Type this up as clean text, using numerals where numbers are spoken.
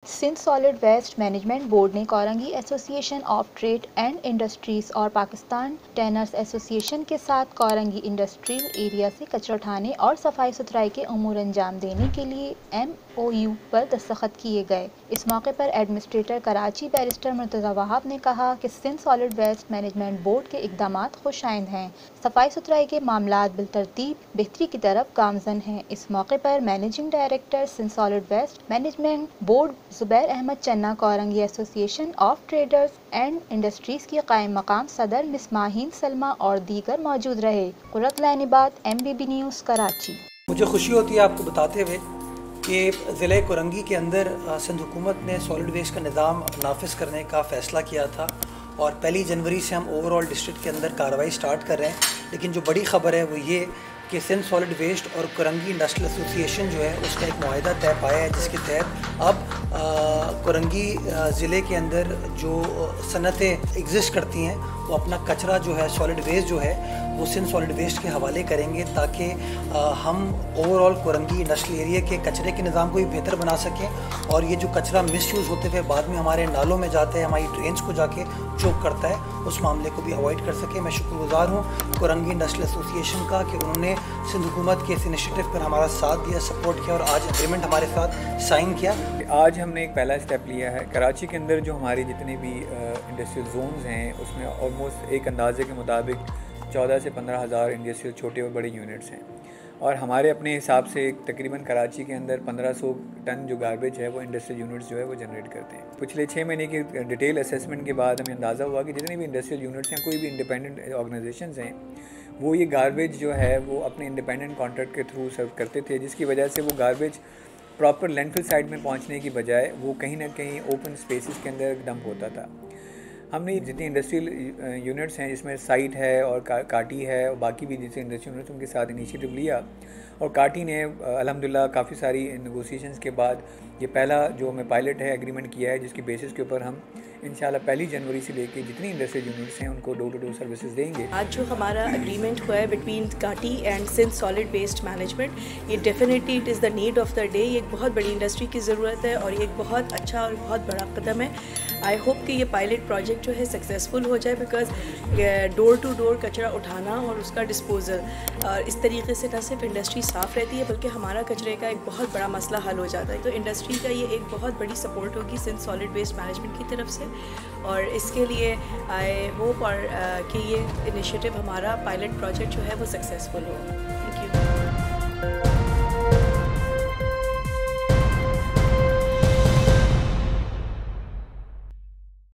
Sindh solid waste management board ने Korangi association of trade and industries और Pakistan टेनर्स association के साथ कोरंगी इंडस्ट्रियल एरिया से कचरा उठाने और सफाई सुथराई के उमूर अंजाम देने के लिए MOU पर दस्तखत किए गए। इस मौके पर एडमिनिस्ट्रेटर कराची बैरिस्टर मुर्तज़ा वहाब ने कहा कि Sindh solid waste management board के इक़दामात खुशाइंद हैं। सफाई सुथराई के मामलात बिलतरतीब बेहतरी की तरफ गामजन हैं। इस मौके पर managing director Sindh solid waste management board Zubair Ahmed Channa, Korangi association of traders and industries की कायम मकाम सदर मिस माहीन सलमा और दीगर मौजूद रहे। कुर्रत लैनिबात, MBB न्यूज़, कराची। मुझे खुशी होती है आपको बताते हुए कि ज़िले कोरंगी के अंदर सिंध हुकूमत ने सॉलिड वेस्ट का निज़ाम नाफिज करने का फ़ैसला किया था और 1 जनवरी से हम ओवरऑल डिस्ट्रिक्ट के अंदर कार्रवाई स्टार्ट कर रहे हैं। लेकिन जो बड़ी ख़बर है वो ये कि सिंध सॉलिड वेस्ट और कोरंगी इंडस्ट्रियल एसोसिएशन जो है उसका एक मुआहदा तय पाया है, जिसके तहत अब कोरंगी ज़िले के अंदर जो सनतें एग्जिस्ट करती हैं वो अपना कचरा जो है सॉलिड वेस्ट जो है वो सिंध सॉलिड वेस्ट के हवाले करेंगे, ताकि हम ओवरऑल कोरंगी इंडस्ट्रियल एरिया के कचरे के निज़ाम को भी बेहतर बना सकें और ये जो कचरा मिसयूज़ होते हुए बाद में हमारे नालों में जाता है, हमारी ड्रेन्स को जाके चोक करता है, उस मामले को भी अवॉइड कर सकें। मैं शुक्रगुज़ार हूँ कोरंगी इंडस्ट्रियल एसोसिएशन का कि उन्होंने सिंध हुकूमत के इस इनिशिएटिव पर हमारा साथ दिया, सपोर्ट किया और आज एग्रीमेंट हमारे साथ साइन किया। आज हमने एक पहला स्टेप लिया है। कराची के अंदर जो हमारी जितने भी इंडस्ट्रियल जोन्स हैं उसमें ऑलमोस्ट एक अंदाजे के मुताबिक 14 से 15 हज़ार इंडस्ट्रियल छोटे और बड़े यूनिट्स हैं और हमारे अपने हिसाब से तकरीबन कराची के अंदर 1500 टन जो गार्बेज है वो इंडस्ट्रियल यूनिट्स जो है वो जनरेट करते हैं। पिछले 6 महीने की डिटेल असेसमेंट के बाद हमें अंदाज़ा हुआ कि जितने भी इंडस्ट्रियल यूनिट्स हैं, कोई भी इंडिपेंडेंट ऑर्गेनाइजेशंस हैं, वो ये गार्बेज जो है वो अपने इंडिपेंडेंट कॉन्ट्रैक्ट के थ्रू सर्व करते थे, जिसकी वजह से वो गार्बेज प्रॉपर लैंडफिल साइट में पहुंचने की बजाय वो कहीं ना कहीं ओपन स्पेसेस के अंदर डंप होता था। हमने जितनी इंडस्ट्रियल यूनिट्स हैं जिसमें साइट है और काटी है और बाकी भी जितने इंडस्ट्रियल यूनिट्स उनके साथ इनिशिएटिव लिया और काटी ने अल्हम्दुलिल्लाह काफ़ी सारी नेगोशिएशंस के बाद ये पहला जो हमें पायलट है एग्रीमेंट किया है, जिसकी बेसिस के ऊपर हम इंशाल्लाह 1 जनवरी से लेके जितनी इंडस्ट्रियल यूनिट्स हैं उनको डोर टू डोर सर्विसेज देंगे। आज जो हमारा एग्रीमेंट हुआ है between KATI and Sindh solid waste management, ये definitely it is the need of the day. ये एक बहुत बड़ी इंडस्ट्री की ज़रूरत है और ये एक बहुत अच्छा और बहुत बड़ा कदम है। आई होप कि ये पायलट प्रोजेक्ट जो है सक्सेसफुल हो जाए, बिकॉज डोर टू डोर कचरा उठाना और उसका डिस्पोज़ल और इस तरीके से न सिर्फ इंडस्ट्री साफ़ रहती है बल्कि हमारा कचरे का एक बहुत बड़ा मसला हल हो जाता है। तो इंडस्ट्री का ये एक बहुत बड़ी सपोर्ट होगी सिंध सॉलिड वेस्ट मैनेजमेंट की तरफ से और इसके लिए आई होप और कि ये इनिशिएटिव हमारा पायलट प्रोजेक्ट जो है वो सक्सेसफुल हो।